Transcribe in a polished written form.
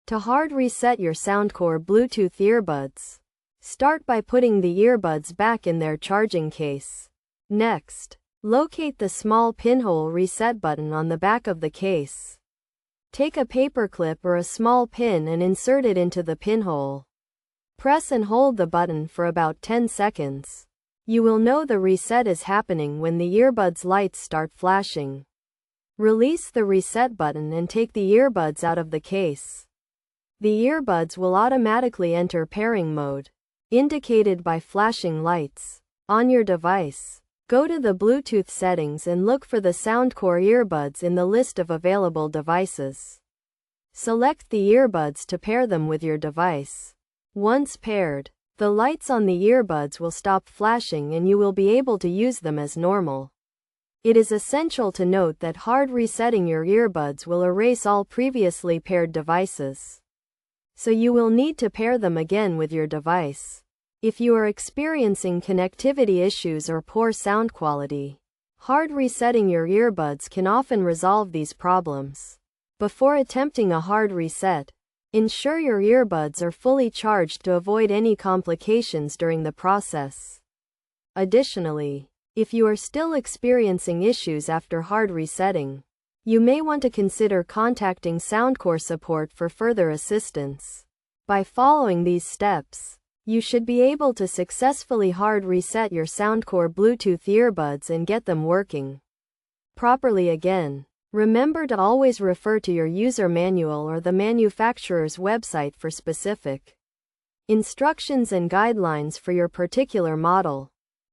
To hard reset your Soundcore Bluetooth earbuds, start by putting the earbuds back in their charging case. Next, locate the small pinhole reset button on the back of the case. Take a paperclip or a small pin and insert it into the pinhole. Press and hold the button for about 10 seconds. You will know the reset is happening when the earbuds lights start flashing. Release the reset button and take the earbuds out of the case. The earbuds will automatically enter pairing mode, indicated by flashing lights, on your device. Go to the Bluetooth settings and look for the Soundcore earbuds in the list of available devices. Select the earbuds to pair them with your device. Once paired, the lights on the earbuds will stop flashing and you will be able to use them as normal. It is essential to note that hard resetting your earbuds will erase all previously paired devices, so you will need to pair them again with your device. If you are experiencing connectivity issues or poor sound quality, hard resetting your earbuds can often resolve these problems. Before attempting a hard reset, ensure your earbuds are fully charged to avoid any complications during the process. Additionally, if you are still experiencing issues after hard resetting, you may want to consider contacting Soundcore support for further assistance. By following these steps, you should be able to successfully hard reset your Soundcore Bluetooth earbuds and get them working properly again. Remember to always refer to your user manual or the manufacturer's website for specific instructions and guidelines for your particular model.